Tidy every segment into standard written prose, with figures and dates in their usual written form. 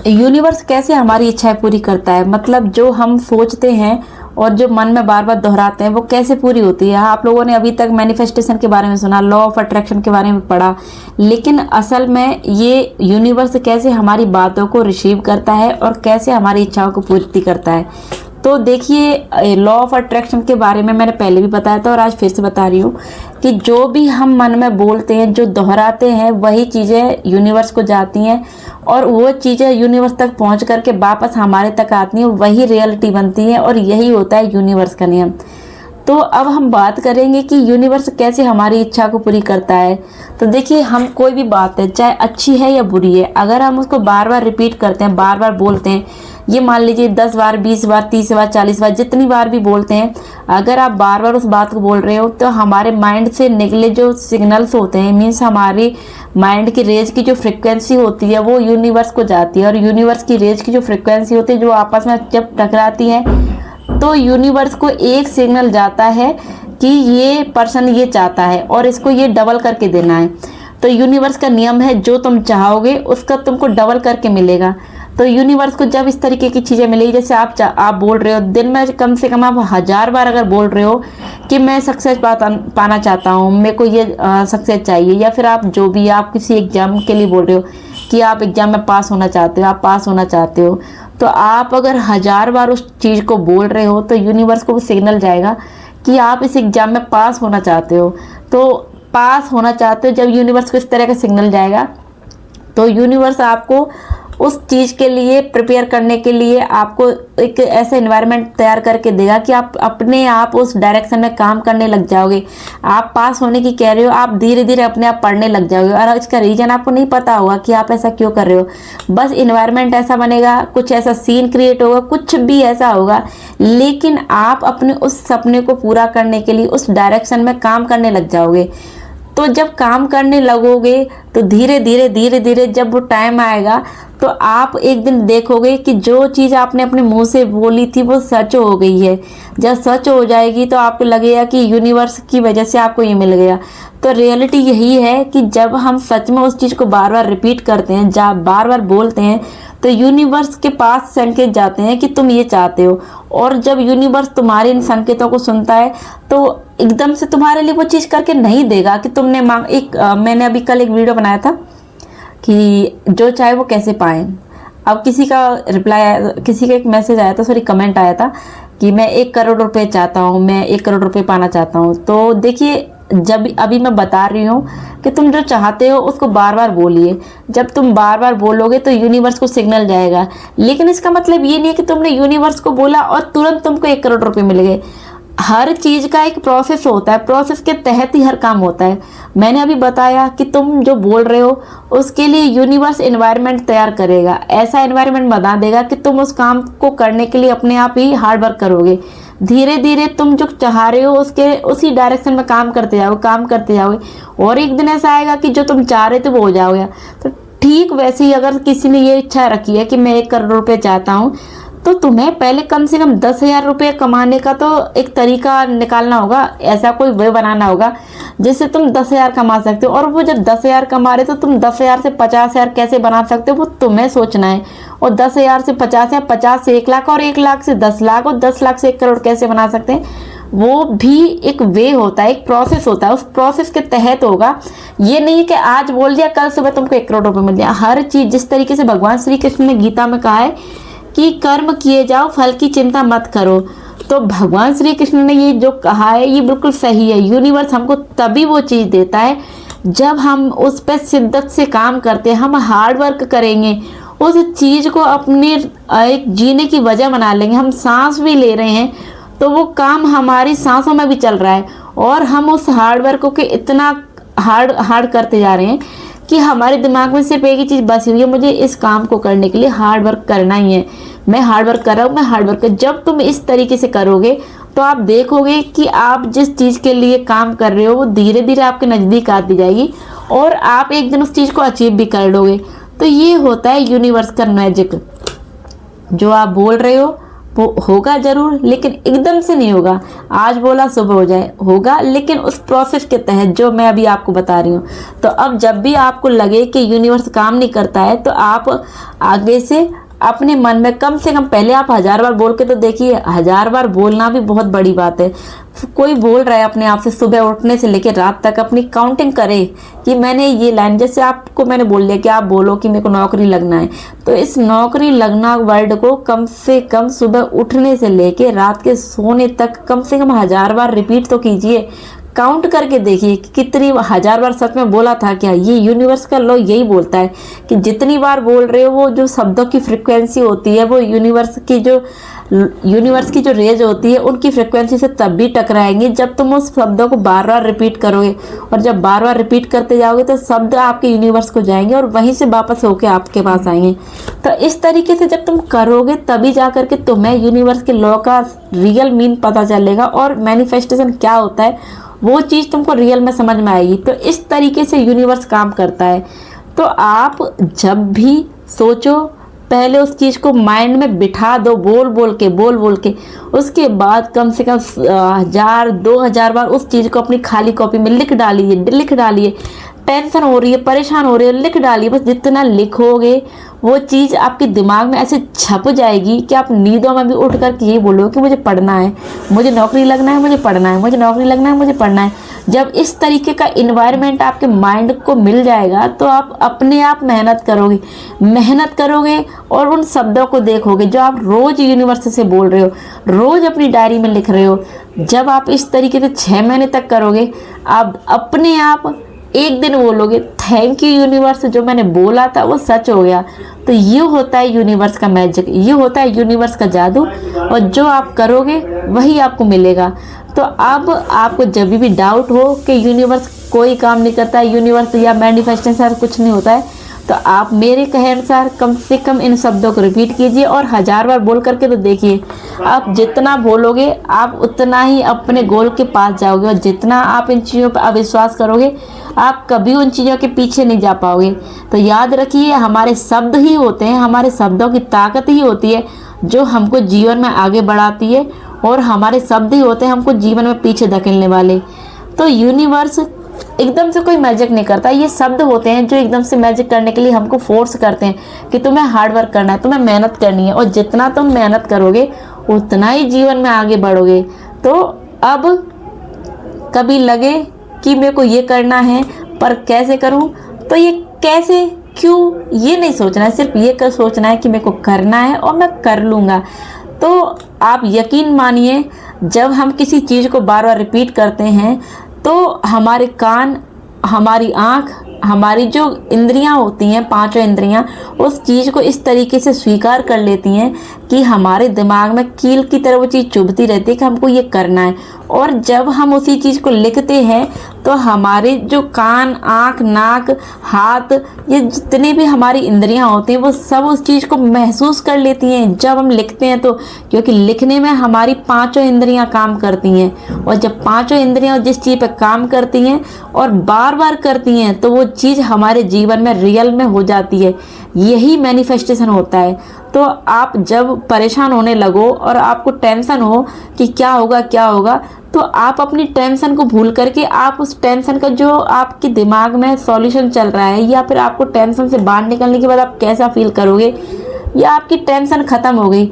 Universe कैसे हमारी इच्छाएं पूरी करता है, मतलब जो हम सोचते हैं और जो मन में बार बार दोहराते हैं वो कैसे पूरी होती है। आप लोगों ने अभी तक मैनिफेस्टेशन के बारे में सुना, लॉ ऑफ अट्रैक्शन के बारे में पढ़ा, लेकिन असल में ये यूनिवर्स कैसे हमारी बातों को रिसीव करता है और कैसे हमारी इच्छाओं को पूर्ति करता है। तो देखिए, लॉ ऑफ अट्रैक्शन के बारे में मैंने पहले भी बताया था और आज फिर से बता रही हूँ कि जो भी हम मन में बोलते हैं, जो दोहराते हैं, वही चीज़ें यूनिवर्स को जाती हैं और वो चीज़ें यूनिवर्स तक पहुँच करके वापस हमारे तक आती हैं, वही रियलिटी बनती है और यही होता है यूनिवर्स का नियम। तो अब हम बात करेंगे कि यूनिवर्स कैसे हमारी इच्छा को पूरी करता है। तो देखिए, हम कोई भी बात है, चाहे अच्छी है या बुरी है, अगर हम उसको बार बार रिपीट करते हैं, बार बार बोलते हैं, ये मान लीजिए 10 बार, 20 बार, 30 बार, 40 बार, जितनी बार भी बोलते हैं, अगर आप बार बार उस बात को बोल रहे हो तो हमारे माइंड से निकले जो सिग्नल्स होते हैं, मीन्स हमारी माइंड की रेज की जो फ्रिक्वेंसी होती है वो यूनिवर्स को जाती है और यूनिवर्स की रेज की जो फ्रिक्वेंसी होती है, जो आपस में जब टकराती है तो यूनिवर्स को एक सिग्नल जाता है कि ये पर्सन ये चाहता है और इसको ये डबल करके देना है। तो यूनिवर्स का नियम है, जो तुम चाहोगे उसका तुमको डबल करके मिलेगा। तो यूनिवर्स को जब इस तरीके की चीज़ें मिलेगी, जैसे आप बोल रहे हो, दिन में कम से कम आप 1000 बार अगर बोल रहे हो कि मैं सक्सेस पाना चाहता हूँ, मेरे को ये सक्सेस चाहिए, या फिर आप जो भी आप किसी एग्जाम के लिए बोल रहे हो कि आप एग्जाम में पास होना चाहते हो, आप पास होना चाहते हो, तो आप अगर 1000 बार उस चीज़ को बोल रहे हो तो यूनिवर्स को वो सिग्नल जाएगा कि आप इस एग्जाम में पास होना चाहते हो। तो पास होना चाहते हो, जब यूनिवर्स को इस तरह का सिग्नल जाएगा तो यूनिवर्स आपको उस चीज़ के लिए प्रिपेयर करने के लिए आपको एक ऐसा एनवायरनमेंट तैयार करके देगा कि आप अपने आप उस डायरेक्शन में काम करने लग जाओगे। आप पास होने की कह रहे हो, आप धीरे धीरे अपने आप पढ़ने लग जाओगे और इसका रीज़न आपको नहीं पता होगा कि आप ऐसा क्यों कर रहे हो। बस एनवायरनमेंट ऐसा बनेगा, कुछ ऐसा सीन क्रिएट होगा, कुछ भी ऐसा होगा, लेकिन आप अपने उस सपने को पूरा करने के लिए उस डायरेक्शन में काम करने लग जाओगे। तो जब काम करने लगोगे तो धीरे धीरे जब वो टाइम आएगा तो आप एक दिन देखोगे कि जो चीज़ आपने अपने मुंह से बोली थी वो सच हो गई है। जब सच हो जाएगी तो आपको लगेगा कि यूनिवर्स की वजह से आपको ये मिल गया। तो रियलिटी यही है कि जब हम सच में उस चीज़ को बार बार रिपीट करते हैं, जब बार बार बोलते हैं, तो यूनिवर्स के पास संकेत जाते हैं कि तुम ये चाहते हो। और जब यूनिवर्स तुम्हारे इन संकेतों को सुनता है तो एकदम से तुम्हारे लिए वो चीज़ करके नहीं देगा कि तुमने मैंने अभी कल एक वीडियो बनाया था कि जो चाहे वो कैसे पाएं। अब किसी का एक मैसेज आया था, सॉरी कमेंट आया था कि मैं 1 करोड़ रुपए चाहता हूँ, मैं 1 करोड़ रुपए पाना चाहता हूँ। तो देखिए, जब अभी मैं बता रही हूँ कि तुम जो चाहते हो उसको बार बार बोलिए। जब तुम बार बार बोलोगे तो यूनिवर्स को सिग्नल जाएगा, लेकिन इसका मतलब ये नहीं है कि तुमने यूनिवर्स को बोला और तुरंत तुमको 1 करोड़ रुपए मिल गए। हर चीज़ का एक प्रोसेस होता है, प्रोसेस के तहत ही हर काम होता है। मैंने अभी बताया कि तुम जो बोल रहे हो उसके लिए यूनिवर्स एनवायरनमेंट तैयार करेगा, ऐसा एनवायरनमेंट बना देगा कि तुम उस काम को करने के लिए अपने आप ही हार्ड वर्क करोगे। धीरे धीरे तुम जो चाह रहे हो उसी डायरेक्शन में काम करते जाओगे और एक दिन ऐसा आएगा कि जो तुम चाह रहे थे वो हो जाओगे। तो ठीक वैसे ही अगर किसी ने ये इच्छा रखी है कि मैं 1 करोड़ रुपए चाहता हूँ, तो तुम्हें पहले कम से कम 10,000 रुपये कमाने का तो एक तरीका निकालना होगा, ऐसा कोई वे बनाना होगा जिससे तुम 10,000 कमा सकते हो। और वो जब 10,000 कमा रहे तो तुम 10,000 से 50,000 कैसे बना सकते हो वो तुम्हें सोचना है। और 10,000 से 50,000, 50 से 1 लाख और 1 लाख से 10 लाख और 10 लाख से 1 करोड़ कैसे बना सकते हैं, वो भी एक वे होता है, एक प्रोसेस होता है। उस प्रोसेस के तहत होगा। ये नहीं है कि आज बोल दिया कल सुबह तुमको 1 करोड़ रुपये मिल दिया। हर चीज़ जिस तरीके से भगवान श्री कृष्ण ने गीता में कहा है कि कर्म किए जाओ, फल की चिंता मत करो, तो भगवान श्री कृष्ण ने ये जो कहा है ये बिल्कुल सही है। यूनिवर्स हमको तभी वो चीज़ देता है जब हम उस पर शिद्दत से काम करते हैं, हम हार्ड वर्क करेंगे, उस चीज़ को अपने एक जीने की वजह बना लेंगे। हम सांस भी ले रहे हैं तो वो काम हमारी सांसों में भी चल रहा है और हम उस हार्ड वर्क को इतना हार्ड करते जा रहे हैं कि हमारे दिमाग में सिर्फ एक ही चीज़ बसी हुई है, मुझे इस काम को करने के लिए हार्ड वर्क करना ही है। मैं हार्ड वर्क कर रहा हूँ, मैं हार्ड वर्क जब तुम इस तरीके से करोगे तो आप देखोगे कि आप जिस चीज़ के लिए काम कर रहे हो वो धीरे धीरे आपके नज़दीक आती जाएगी और आप एक दिन उस चीज़ को अचीव भी कर लोगे। तो ये होता है यूनिवर्स का मैजिक। जो आप बोल रहे हो वो होगा जरूर, लेकिन एकदम से नहीं होगा। आज बोला सुबह हो जाए, होगा, लेकिन उस प्रोसेस के तहत जो मैं अभी आपको बता रही हूँ। तो अब जब भी आपको लगे कि यूनिवर्स काम नहीं करता है, तो आप आगे से अपने मन में कम से कम पहले आप 1000 बार बोल के तो देखिए। 1000 बार बोलना भी बहुत बड़ी बात है। कोई बोल रहा है अपने आप से, सुबह उठने से लेकर रात तक अपनी काउंटिंग करे कि मैंने ये लाइन, जैसे आपको मैंने बोल दिया कि आप बोलो कि मेरे को नौकरी लगना है, तो इस नौकरी लगना वर्ड को कम से कम सुबह उठने से लेकर रात के सोने तक कम से कम 1000 बार रिपीट तो कीजिए। काउंट करके देखिए कि कितनी 1000 बार सच में बोला था क्या। ये यूनिवर्स का लॉ यही बोलता है कि जितनी बार बोल रहे हो, वो जो शब्दों की फ्रिक्वेंसी होती है वो यूनिवर्स की जो रेज होती है उनकी फ्रिक्वेंसी से तब भी टकराएंगे जब तुम उस शब्दों को बार बार रिपीट करोगे। और जब बार बार रिपीट करते जाओगे तो शब्द आपके यूनिवर्स को जाएंगे और वहीं से वापस होके आपके पास आएंगे। तो इस तरीके से जब तुम करोगे तभी जा करके तुम्हें यूनिवर्स के लॉ का रियल मीन पता चलेगा और मैनिफेस्टेशन क्या होता है वो चीज़ तुमको रियल में समझ में आएगी। तो इस तरीके से यूनिवर्स काम करता है। तो आप जब भी सोचो, पहले उस चीज़ को माइंड में बिठा दो, बोल बोल के उसके बाद कम से कम 1000-2000 बार उस चीज़ को अपनी खाली कॉपी में लिख डालिए। टेंशन हो रही है, परेशान हो रही है, लिख डालिए। बस जितना लिखोगे वो चीज़ आपके दिमाग में ऐसे छप जाएगी कि आप नींदों में भी उठ कर के यही बोलोगे कि मुझे पढ़ना है, मुझे नौकरी लगना है, मुझे पढ़ना है, मुझे नौकरी लगना है, मुझे पढ़ना है। जब इस तरीके का इन्वायरमेंट आपके माइंड को मिल जाएगा तो आप अपने आप मेहनत करोगे और उन शब्दों को देखोगे जो आप रोज़ यूनिवर्स से बोल रहे हो, रोज़ अपनी डायरी में लिख रहे हो। जब आप इस तरीके से 6 महीने तक करोगे, आप अपने आप एक दिन बोलोगे थैंक यू यूनिवर्स, जो मैंने बोला था वो सच हो गया। तो ये होता है यूनिवर्स का मैजिक, ये होता है यूनिवर्स का जादू, और जो आप करोगे वही आपको मिलेगा। तो अब आपको जब भी डाउट हो कि यूनिवर्स कोई काम नहीं करता है, यूनिवर्स या मैनिफेस्टेशन कुछ नहीं होता है, तो आप मेरे कहे अनुसार कम से कम इन शब्दों को रिपीट कीजिए और 1000 बार बोल करके तो देखिए। आप जितना बोलोगे आप उतना ही अपने गोल के पास जाओगे, और जितना आप इन चीज़ों पर अविश्वास करोगे आप कभी उन चीज़ों के पीछे नहीं जा पाओगे। तो याद रखिए, हमारे शब्द ही होते हैं, हमारे शब्दों की ताकत ही होती है जो हमको जीवन में आगे बढ़ाती है, और हमारे शब्द ही होते हैं हमको जीवन में पीछे धकेलने वाले। तो यूनिवर्स एकदम से कोई मैजिक नहीं करता, ये शब्द होते हैं जो एकदम से मैजिक करने के लिए हमको फोर्स करते हैं कि तुम्हें हार्ड वर्क करना है, तुम्हें मेहनत करनी है, और जितना तुम मेहनत करोगे उतना ही जीवन में आगे बढ़ोगे। तो अब कभी लगे कि मेरे को ये करना है पर कैसे करूं, तो ये कैसे क्यों ये नहीं सोचना है, सिर्फ ये कर सोचना है कि मेरे को करना है और मैं कर लूँगा। तो आप यकीन मानिए, जब हम किसी चीज़ को बार बार रिपीट करते हैं तो हमारे कान, हमारी आँख, हमारी जो इंद्रियां होती हैं, 5 इंद्रियां, उस चीज़ को इस तरीके से स्वीकार कर लेती हैं कि हमारे दिमाग में कील की तरह वो चीज़ चुभती रहती है कि हमको ये करना है। और जब हम उसी चीज़ को लिखते हैं तो हमारे जो कान, आँख, नाक, हाथ, ये जितनी भी हमारी इंद्रियां होती हैं वो सब उस चीज़ को महसूस कर लेती हैं जब हम लिखते हैं। तो क्योंकि लिखने में हमारी 5 इंद्रियां काम करती हैं, और जब 5 इंद्रियां जिस चीज़ पर काम करती हैं और बार बार करती हैं तो वो चीज़ हमारे जीवन में रियल में हो जाती है। यही मैनिफेस्टेशन होता है। तो आप जब परेशान होने लगो और आपको टेंशन हो कि क्या होगा, तो आप अपनी टेंशन को भूल करके आप उस टेंशन का जो आपके दिमाग में सॉल्यूशन चल रहा है, या फिर आपको टेंशन से बाहर निकलने के बाद आप कैसा फील करोगे, या आपकी टेंशन ख़त्म हो गई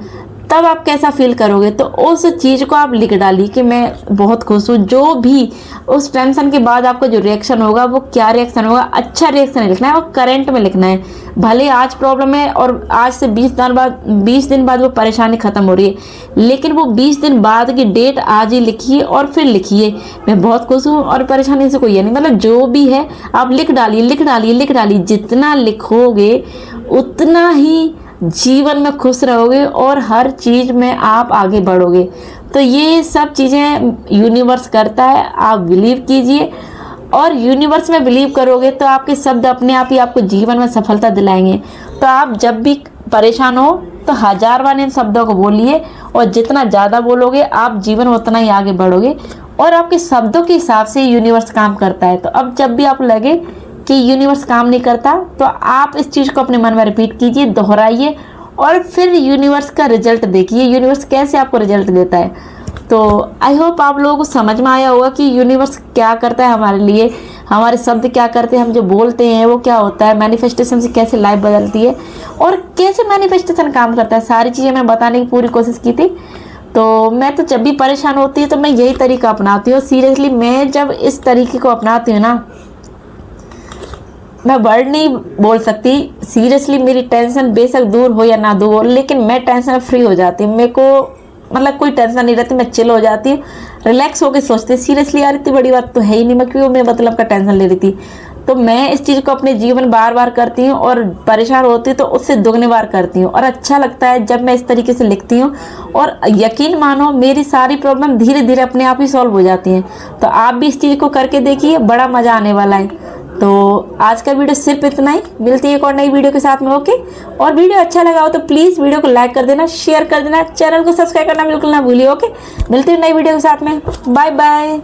तब आप कैसा फील करोगे, तो उस चीज़ को आप लिख डालिए कि मैं बहुत खुश हूँ। जो भी उस टेंशन के बाद आपका जो रिएक्शन होगा वो क्या रिएक्शन होगा, अच्छा रिएक्शन लिखना है और करंट में लिखना है। भले आज प्रॉब्लम है और आज से 20 दिन बाद वो परेशानी ख़त्म हो रही है, लेकिन वो 20 दिन बाद की डेट आज ही लिखिए और फिर लिखिए मैं बहुत खुश हूँ और परेशानी से कोई है नहीं। मतलब जो भी है आप लिख डालिए। जितना लिखोगे उतना ही जीवन में खुश रहोगे और हर चीज़ में आप आगे बढ़ोगे। तो ये सब चीज़ें यूनिवर्स करता है, आप बिलीव कीजिए, और यूनिवर्स में बिलीव करोगे तो आपके शब्द अपने आप ही आपको जीवन में सफलता दिलाएंगे। तो आप जब भी परेशान हो तो 1000 बार इन शब्दों को बोलिए, और जितना ज़्यादा बोलोगे आप जीवन में उतना ही आगे बढ़ोगे, और आपके शब्दों के हिसाब से यूनिवर्स काम करता है। तो अब जब भी आप लगे कि यूनिवर्स काम नहीं करता तो आप इस चीज़ को अपने मन में रिपीट कीजिए, दोहराइए, और फिर यूनिवर्स का रिजल्ट देखिए, यूनिवर्स कैसे आपको रिजल्ट देता है। तो आई होप आप लोगों को समझ में आया होगा कि यूनिवर्स क्या करता है हमारे लिए, हमारे शब्द क्या करते हैं, हम जो बोलते हैं वो क्या होता है, मैनिफेस्टेशन से कैसे लाइफ बदलती है और कैसे मैनिफेस्टेशन काम करता है। सारी चीज़ें मैं बताने की पूरी कोशिश की थी। तो मैं तो जब भी परेशान होती हूँ तो मैं यही तरीका अपनाती हूँ। सीरियसली मैं जब इस तरीके को अपनाती हूँ ना, मैं वर्ड नहीं बोल सकती। सीरियसली मेरी टेंशन बेशक दूर हो या ना दूर हो, लेकिन मैं टेंशन फ्री हो जाती हूँ। मेरे को मतलब कोई टेंशन नहीं रहती, मैं चिल हो जाती हूँ, रिलैक्स होकर सोचती हूँ। सीरियसली यार इतनी बड़ी बात तो है ही नहीं, मैं क्यों मैं मतलब का टेंशन ले रही थी। तो मैं इस चीज़ को अपने जीवन में बार बार करती हूँ और परेशान होती हूँ तो उससे दुगने बार करती हूँ। और अच्छा लगता है जब मैं इस तरीके से लिखती हूँ, और यकीन मानो मेरी सारी प्रॉब्लम धीरे धीरे अपने आप ही सॉल्व हो जाती हैं। तो आप भी इस चीज़ को करके देखिए, बड़ा मज़ा आने वाला है। तो आज का वीडियो सिर्फ इतना ही, मिलती है एक और नई वीडियो के साथ में। ओके, और वीडियो अच्छा लगा हो तो प्लीज़ वीडियो को लाइक कर देना, शेयर कर देना, चैनल को सब्सक्राइब करना बिल्कुल ना भूलिए। ओके, मिलती है नई वीडियो के साथ में। Bye bye.